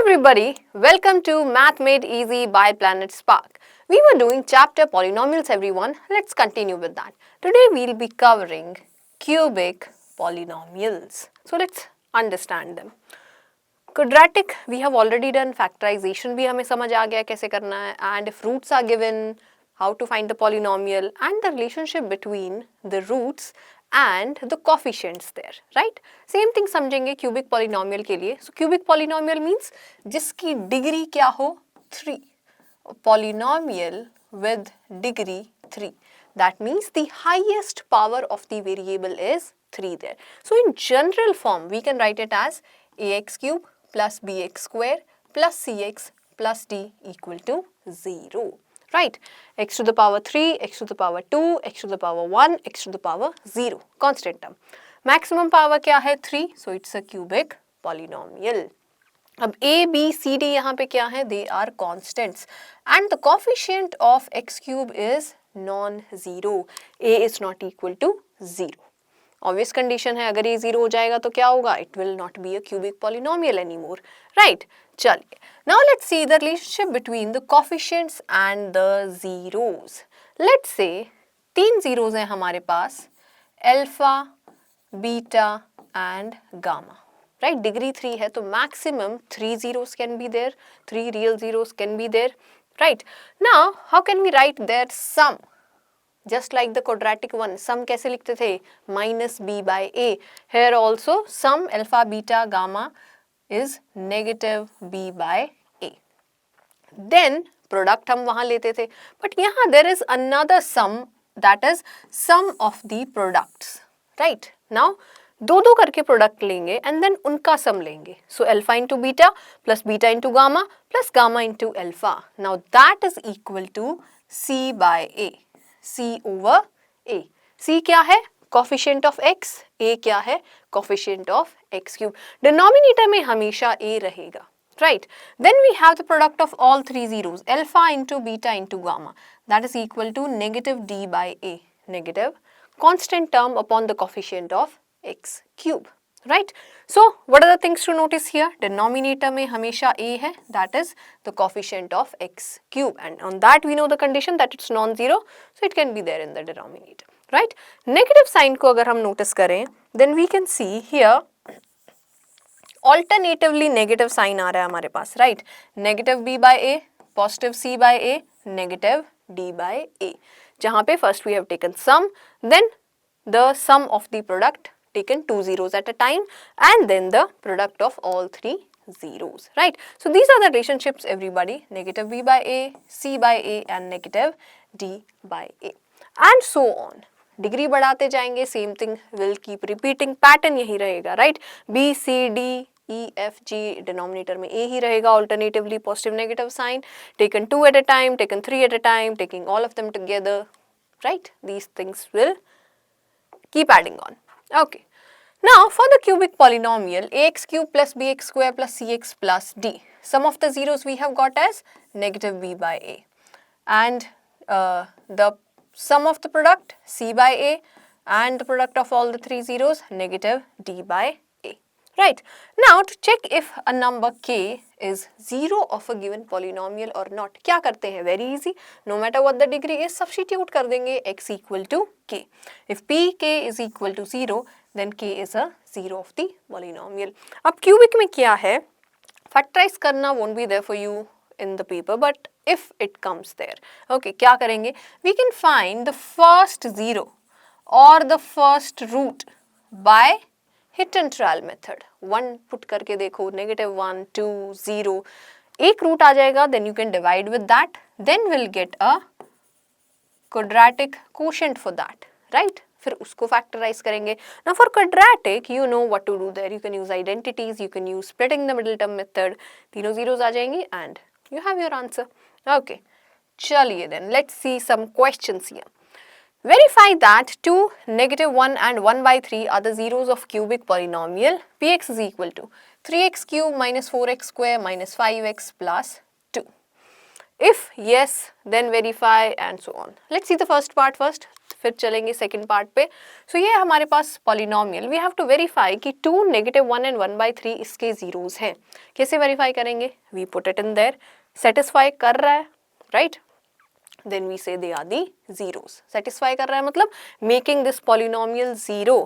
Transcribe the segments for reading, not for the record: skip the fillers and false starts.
everybody, welcome to Math Made Easy by Planet Spark. We were doing chapter polynomials everyone, let's continue with that. Today we'll be covering cubic polynomials. So let's understand them. Quadratic we have already done, factorization भी हमें समझ आ गया कैसे करना है, and if roots are given, how to find the polynomial and the relationship between the roots and the coefficients there, right? Same thing समझेंगे cubic polynomial के लिए. So cubic polynomial means जिसकी डिग्री क्या हो 3. Polynomial with degree 3. That means the highest power of the variable is 3 there. So in general form we can write it as ax cube plus bx square plus cx plus d equal to 0. Right? X to the power 3, x to the power 2, x to the power 1, x to the power 0. Constant term. Maximum power क्या है 3, so it's a cubic polynomial. अब a, b, c, d यहाँ पे क्या है, they are constants and the coefficient of x cube is non-zero. a is not equal to 0. Obvious condition है, अगर ये 0 हो जाएगा तो क्या होगा, it will not be a cubic polynomial anymore, right? चलिए, now let's see the relationship between the coefficients and the zeros. Let's say 3 zeros हैं हमारे पास, alpha, beta and gamma, right? Degree 3 है तो maximum 3 zeros can be there, 3 real zeros can be there, right? Now how can we write their sum? Just like the quadratic one, sum कैसे लिखते थे, minus b by a. Here also sum alpha, beta, gamma is negative b by a. Then product हम वहाँ लेते थे, but यहाँ there is another sum, that is sum of the products, right? Now दो करके product लेंगे and then उनका sum लेंगे. So alpha into beta plus beta into gamma plus gamma into alpha. Now that is equal to c by a. C over a. C क्या है, coefficient of x, a क्या है, coefficient of x cube. Denominator में हमेशा a रहेगा, right? Then we have the product of all three zeros, alpha into beta into gamma, that is equal to negative d by a, negative constant term upon the coefficient of x cube, right? So what are the things to notice here? Denominator में हमेशा a है, that is the coefficient of x cube, and on that we know the condition that it's non-zero, so it can be there in the denominator, right? Negative sign को अगर हम notice करें, then we can see here alternatively negative sign आ रहा है हमारे पास, right? Negative b by a, positive c by a, negative d by a. जहाँ पे first we have taken sum, then the sum of the product taken 2 zeros at a time and then the product of all 3 zeros, right? So these are the relationships everybody, negative b by a, c by a and negative d by a and so on. Degree बढ़ाते जाएंगे, same thing will keep repeating, pattern यही रहेगा, right? b, c, d, e, f, g, denominator में a ही रहेगा, alternatively positive negative sign, taken 2 at a time, taken 3 at a time, taking all of them together, right? These things will keep adding on. Okay. Now for the cubic polynomial ax cube plus bx square plus cx plus d, sum of the zeros we have got as negative b by a and the sum of the product c by a and the product of all the three zeros negative d by a, right? Now to check if a number k is 0 of a given polynomial or not, क्या करते हैं, very easy, no matter what the degree is, substitute कर देंगे x equal to k. If pk is equal to 0, then k is a 0 of the polynomial. अब cubic में क्या है, factorize करना won't be there for you in the paper, but if it comes there, okay, क्या करेंगे, we can find the first zero or the first root by hit and trial method. 1 put करके देखो, negative 1, 2, 0, एक root आ जाएगा, then you can divide with that, then we'll get a quadratic quotient for that, right? फिर उसको factorize करेंगे. Now for quadratic, you know what to do there. You can use identities, you can use splitting the middle term method. तीनों zeros आ जाएंगी and you have your answer. Okay, चलिए then let's see some questions here. Verify that 2, negative 1 and 1 by 3 are the zeros of cubic polynomial px is equal to 3x cube minus 4x square minus 5x plus 2. If yes, then verify and so on. Let's see the first part first. फिर चलेंगे second part पे. So ये हमारे पास polynomial. We have to verify कि 2, -1 and 1/3 इसके zeros हैं. कैसे वेरीफाई करेंगे? We put it in there. Satisfy कर रहा है, right? Then we say they are the zeros. Satisfy कर रहा है मतलब making this polynomial zero,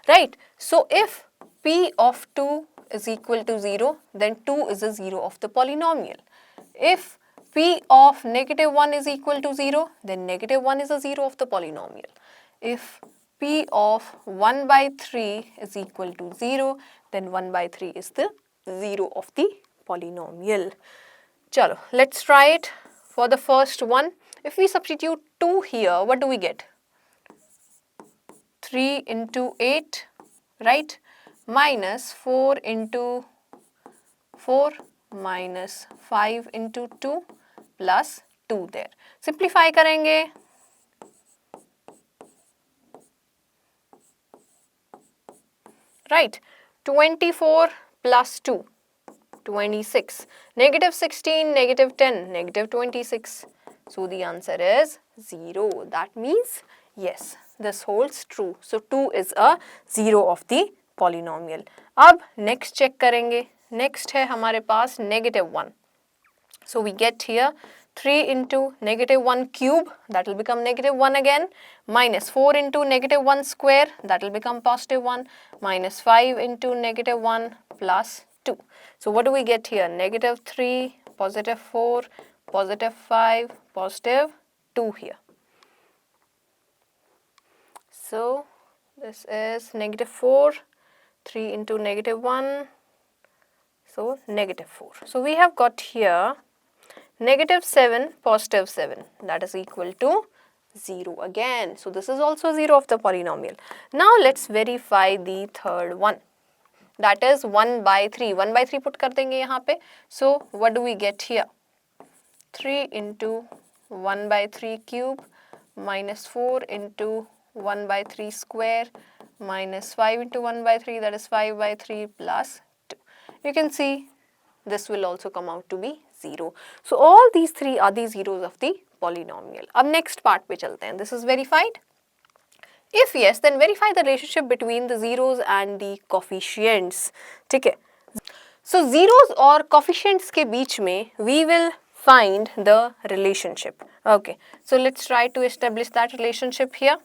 right? So if p of 2 is equal to 0, then 2 is a zero of the polynomial. If p of -1 is equal to 0, then -1 is a zero of the polynomial. If p of 1/3 is equal to 0, then 1/3 is the zero of the polynomial. Chalo, let's try it. For the first one, if we substitute 2 here, what do we get? 3 into 8, right? Minus 4 into 4 minus 5 into 2 plus 2 there. Simplify करेंगे. Right? 24 plus 2. 26, -16, -10, -26. So the answer is 0. That means yes, this holds true. So 2 is a zero of the polynomial. अब next check करेंगे. Next है हमारे पास -1. So we get here 3 into -1 cube, that will become -1 again, minus 4 into -1 square, that will become +1, minus 5 into -1 plus 2. So what do we get here? -3, +4, +5, +2 here. So this is -4, 3 into -1, so -4. So we have got here -7, +7, that is equal to 0 again. So this is also 0 of the polynomial. Now let's verify the third one. That is 1/3. 1/3 put कर देंगे यहाँ पे. So what do we get here? 3 into 1/3 cube minus 4 into 1/3 square minus 5 into 1/3, that is 5/3 plus 2. You can see this will also come out to be 0. So all these three are the zeros of the polynomial. अब next part पे चलते हैं. This is verified. If yes, then verify the relationship between the zeros and the coefficients. ठीक है. So zeros और coefficients के बीच में we will find the relationship. Okay. So let's try to establish that relationship here.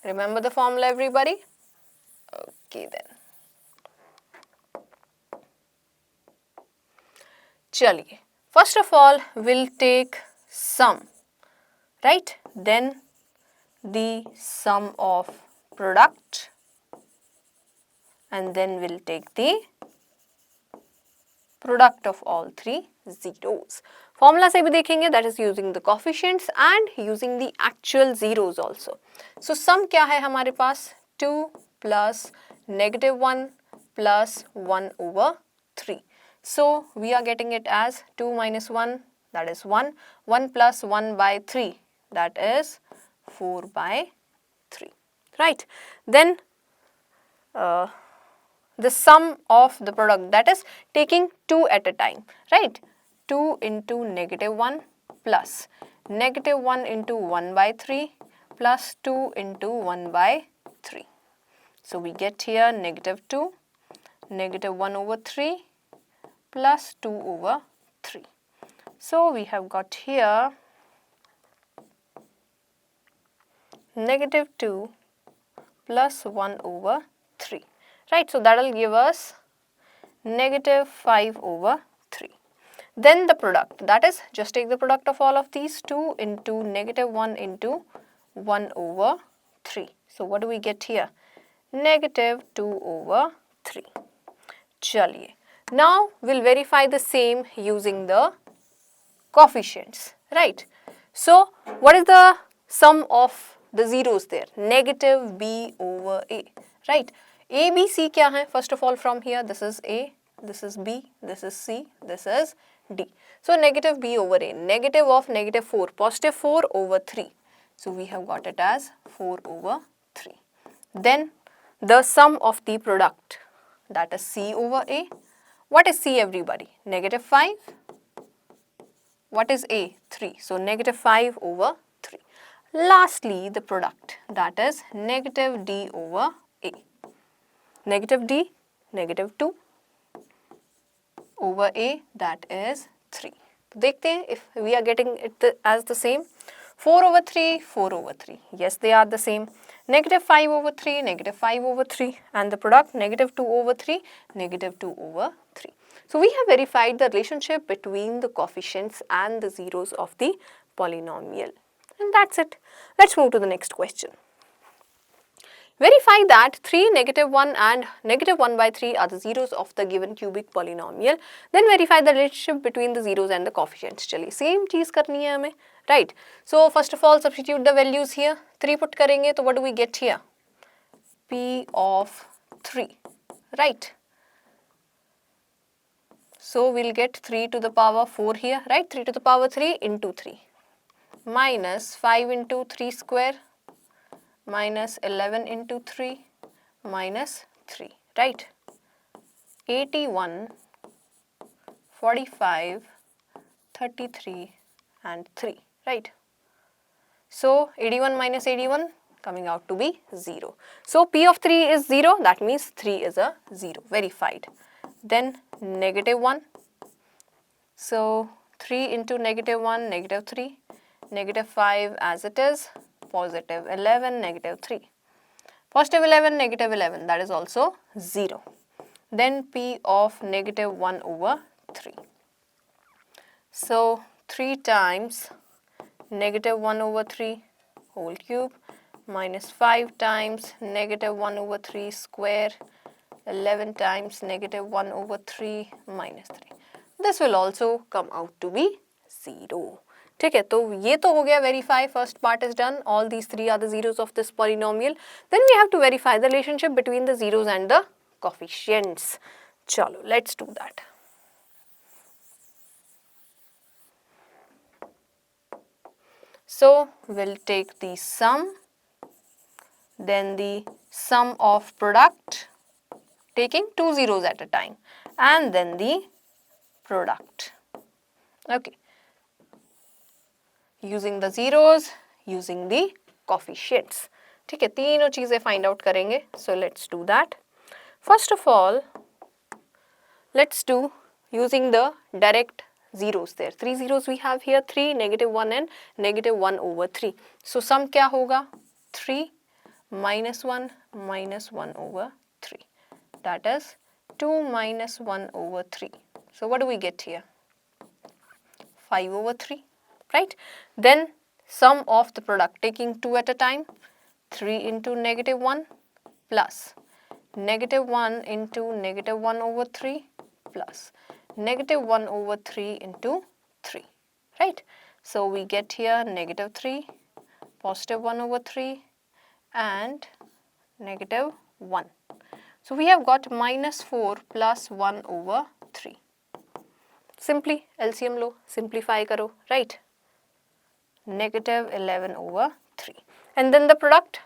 Remember the formula, everybody? Okay then. चलिए. First of all, we'll take sum, right? Then the sum of product, and then we'll take the product of all three zeros. Formula से भी देखेंगे, that is using the coefficients and using the actual zeros also. So sum क्या है हमारे पास? 2 plus -1 plus 1 over 3. So we are getting it as 2 minus 1, that is 1. 1 plus 1/3, that is 4/3, right? Then the sum of the product, that is taking 2 at a time, right? 2 into -1 plus -1 into 1/3 plus 2 into 1/3. So we get here -2, -1 over 3 plus 2 over 3. So we have got here -2 plus 1 over 3, right? So that will give us -5 over 3. Then the product, that is just take the product of all of these, 2 into -1 into 1 over 3. So what do we get here? -2 over 3. चलिए. Now we'll verify the same using the coefficients, right? So what is the sum of the zeros there? -b over a, right? A, B, C क्या है? First of all, from here, this is A, this is B, this is C, this is D. So -b over a, negative of -4, +4 over 3. So we have got it as 4 over 3. Then the sum of the product, that is C over A. What is C, everybody? -5. What is A? 3. So -5 over 3. Lastly, the product, that is negative d over a. Negative d, negative 2 over a, that is 3. देखते हैं if we are getting it as the same. 4 over 3, 4 over 3. Yes, they are the same. Negative 5 over 3, negative 5 over 3. And the product, negative 2 over 3, negative 2 over 3. So we have verified the relationship between the coefficients and the zeros of the polynomial. And that's it. Let's move to the next question. Verify that 3, negative 1 and negative 1 by 3 are the zeros of the given cubic polynomial. Then verify the relationship between the zeros and the coefficients. चलिए same चीज़ करनी है हमें, right? So first of all substitute the values here. 3 put करेंगे तो what do we get here? P of 3, right? So we'll get 3 to the power 4 here, right? 3 to the power 3 into 3 minus 5 into 3 square minus 11 into 3 minus 3, right? 81, 45, 33 and 3, right? So 81 minus 81 coming out to be 0. So P of 3 is 0, that means 3 is a 0, verified. Then negative 1. So 3 into negative 1, negative 3, negative 5 as it is, positive 11, negative 3. Positive 11, negative 11, that is also 0. Then P of negative 1 over 3. So 3 times negative 1 over 3 whole cube minus 5 times negative 1 over 3 square, 11 times negative 1 over 3 minus 3. This will also come out to be 0. ठीक है, तो ये तो हो गया verify, first part is done, all these 3 are the zeros of this polynomial. Then we have to verify the relationship between the zeros and the coefficients. चलो, let's do that. So we'll take the sum, then the sum of product, taking 2 zeros at a time, and then the product. Okay. Using the zeros, using the coefficients. ठीक है, तीनों चीज़ें find out करेंगे. So let's do that. First of all, let's do using the direct zeros there. 3 zeros we have here, 3, negative 1 and negative 1 over 3. So sum क्या होगा? 3 minus 1 minus 1 over 3. That is 2 minus 1 over 3. So what do we get here? 5 over 3. Right? Then sum of the product, taking 2 at a time, 3 into negative 1 plus negative 1 into negative 1 over 3 plus negative 1 over 3 into 3, right? So we get here negative 3, positive 1 over 3 and negative 1. So we have got minus 4 plus 1 over 3. Simply LCM low, simplify करो, right? Negative 11 over 3. And then the product,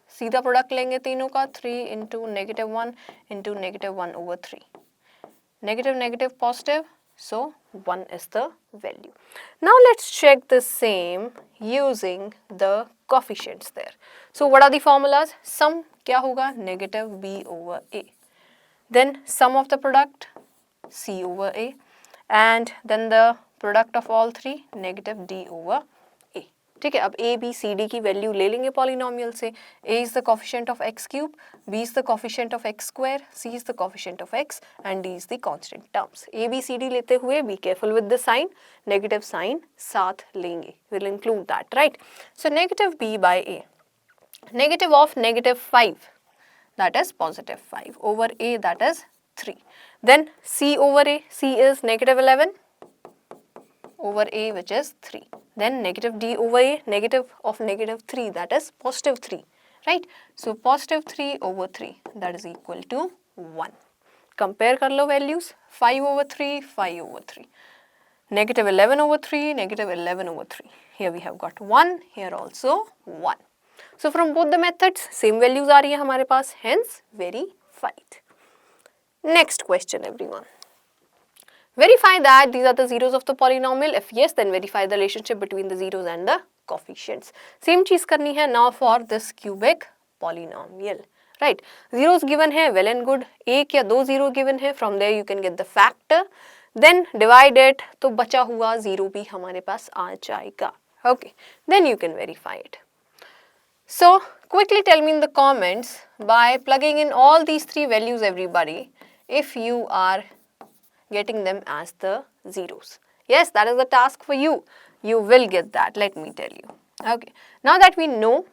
सीधा product लेंगे तीनों का, 3 into negative 1 into negative 1 over 3. Negative, negative, positive, so 1 is the value. Now let's check the same using the coefficients there. So what are the formulas? Sum क्या होगा? Negative b over a. Then sum of the product, c over a. And then the product of all three, negative d over a. ठीक है, अब a, b, c, d की value ले लेंगे polynomial से. a is the coefficient of x cube, b is the coefficient of x square, c is the coefficient of x and d is the constant terms. a, b, c, d लेते हुए be careful with the sign, negative sign साथ लेंगे. We'll include that, right? So negative b by a, negative of negative 5, that is positive 5 over a, that is 3. Then c over a, c is negative 11 over a, which is 3. Then negative d over a, negative of negative 3, that is positive 3, right? So positive 3 over 3, that is equal to 1. Compare कर लो values, 5 over 3, 5 over 3. Negative 11 over 3, negative 11 over 3. Here we have got 1, here also 1. So from both the methods, same values आ रही है हमारे पास, hence verified. Next question, everyone. Verify that these are the zeros of the polynomial. If yes, then verify the relationship between the zeros and the coefficients. Same चीज करनी है now for this cubic polynomial. Right, zeros given है, well and good. एक या दो zero given है, from there you can get the factor, then divide it, तो बचा हुआ zero भी हमारे पास आ जाएगा. Okay, then you can verify it. So quickly tell me in the comments by plugging in all these three values, everybody, if you are getting them as the zeros. Yes, that is the task for you. You will get that, let me tell you. Okay, now that we know,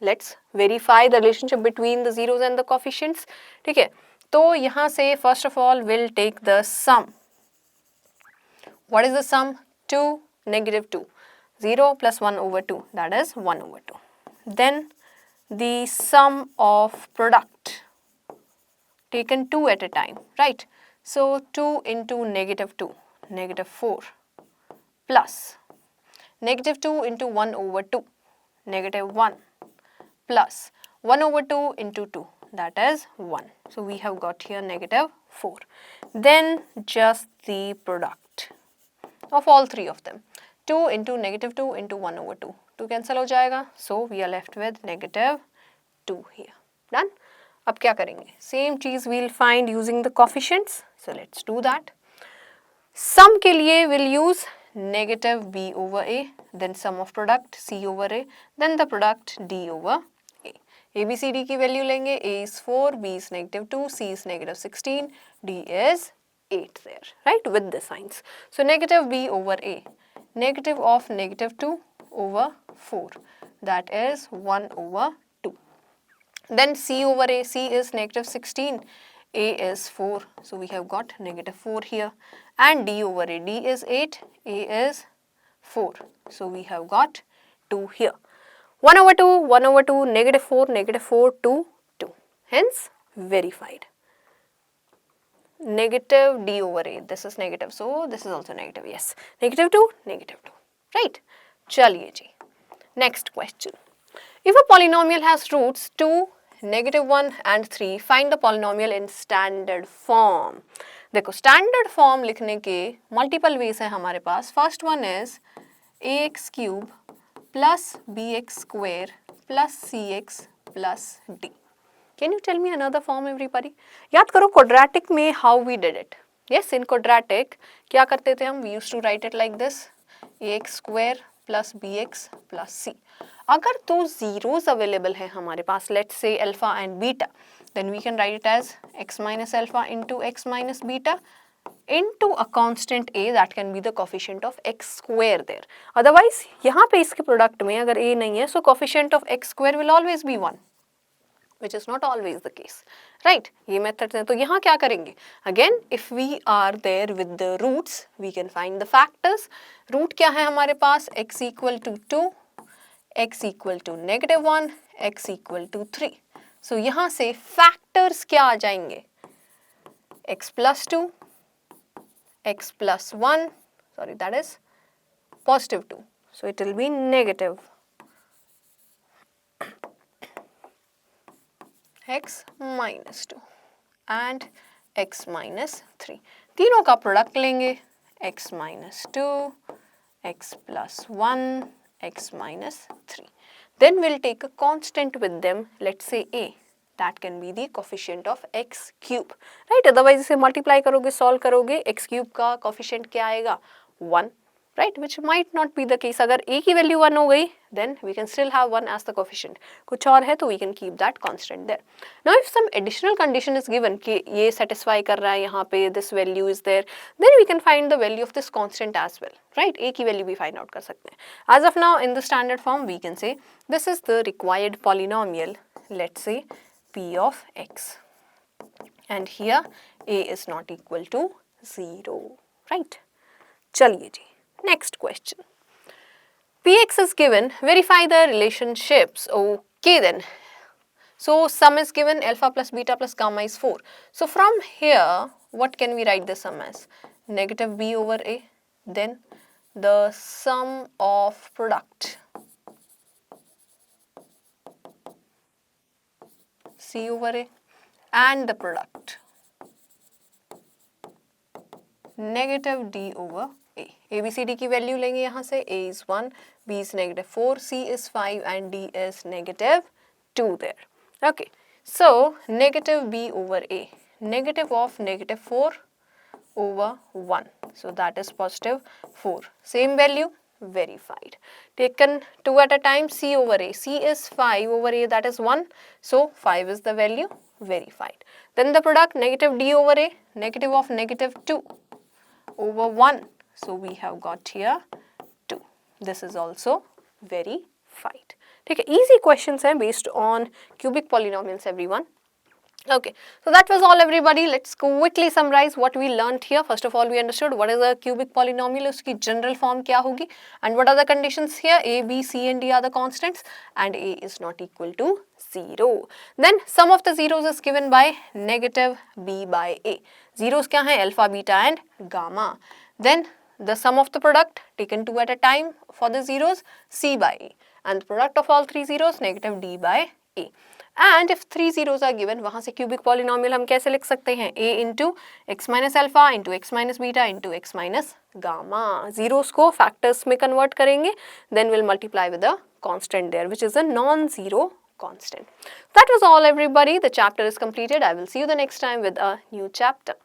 let's verify the relationship between the zeros and the coefficients. ठीक है, तो यहाँ से first of all we'll take the sum. What is the sum? 2, -2. 0 plus 1 over 2, that is 1 over 2. Then the sum of product taken 2 at a time, right? So 2 into -2, -4, plus -2 into 1 over 2, -1, plus 1 over 2 into 2, that is 1. So we have got here -4. Then just the product of all three of them. 2 into -2 into 1 over 2. 2 cancel हो जाएगा. So we are left with -2 here. Done? अब क्या करेंगे? Same चीज we'll find using the coefficients. So let's do that. Sum के लिए we'll use -b over a, then sum of product c over a, then the product d over a. A, B, C, D की value लेंगे. A is 4, B is -2, C is -16, D is 8 there, right, with the signs. So -b over a, negative of -2 over 4, that is 1 over 2. Then C over a, C is -16, A is 4, so we have got -4 here, and D over a, D is 8, A is 4, so we have got 2 here. 1 over 2, 1 over 2, -4, 2, 2. Hence, verified. Negative D over A, this is negative, so this is also negative, yes. -2, -2, right? चलिए जी. Next question. If a polynomial has roots 2, -1 and 3, find the polynomial in standard form. देखो standard form लिखने के multiple ways है हमारे पास. First one is ax cube plus bx square plus cx plus d. Can you tell me another form, everybody? याद करो quadratic में how we did it. Yes, in quadratic क्या करते थे हम? We used to write it like this: ax square plus bx plus c. अगर दो zeros available हैं हमारे पास, let's say alpha and beta, then we can write it as x minus alpha into x minus beta into a constant a, that can be the coefficient of x square there. Otherwise यहाँ पे इसके product में अगर a नहीं है, so coefficient of x square will always be 1, which is not always the case, right? ये methods हैं. तो यहाँ क्या करेंगे? Again, if we are there with the roots, we can find the factors. Root क्या है हमारे पास? x equal to 2, x equal to -1, x equal to 3. So यहाँ से factors क्या आ जाएंगे? x plus 2, x plus 1, sorry, that is +2. So it will be negative x minus 2 and x minus 3. तीनों का product लेंगे. x minus 2, x plus 1, x minus 3. Then we'll take a constant with them, let's say a. That can be the coefficient of x cube, right? Otherwise इसे multiply करोगे, solve करोगे, x cube का coefficient क्या आएगा? 1, right? Which might not be the case. अगर a की value 1 हो गई, then we can still have 1 as the coefficient. कुछ और है तो we can keep that constant there. Now if some additional condition is given कि ये satisfy कर रहा है यहाँ पे, this value is there, then we can find the value of this constant as well, right? a की value भी find out कर सकते हैं. As of now in the standard form we can say this is the required polynomial, let's say p of x, and here a is not equal to 0, right? चलिए जी, next question. Px is given, verify the relationships. Okay then. So sum is given, alpha plus beta plus gamma is 4. So from here, what can we write the sum as? -b over a, then the sum of product c over a, and the product -d over A. ABCD की value लेंगे यहाँ से. A is 1, B is -4, C is 5 and D is -2 there. Okay, so negative B over A, negative of -4 over 1, so that is +4. Same value, verified. Taken 2 at a time, C over A. C is 5 over A, that is 1, so 5 is the value, verified. Then the product negative D over A, negative of -2 over 1, so we have got here 2. This is also verified. ठीक है, easy questions हैं based on cubic polynomials everyone. Okay, so that was all everybody. Let's quickly summarize what we learnt here. First of all, we understood what is a cubic polynomial, उसकी general form क्या होगी, and what are the conditions here. A, B, C and D are the constants and A is not equal to 0. Then sum of the zeros is given by negative B by A. Zeros क्या हैं? Alpha, beta and gamma. Then the sum of the product taken 2 at a time for the zeros, C by A, and the product of all 3 zeros, negative D by A. And if 3 zeros are given, वहाँ से cubic polynomial हम कैसे लिख सकते हैं? A into x minus alpha into x minus beta into x minus gamma. Zeros को factors में convert करेंगे, then we'll multiply with a constant there, which is a non-zero constant. That was all everybody. The chapter is completed. I will see you the next time with a new chapter.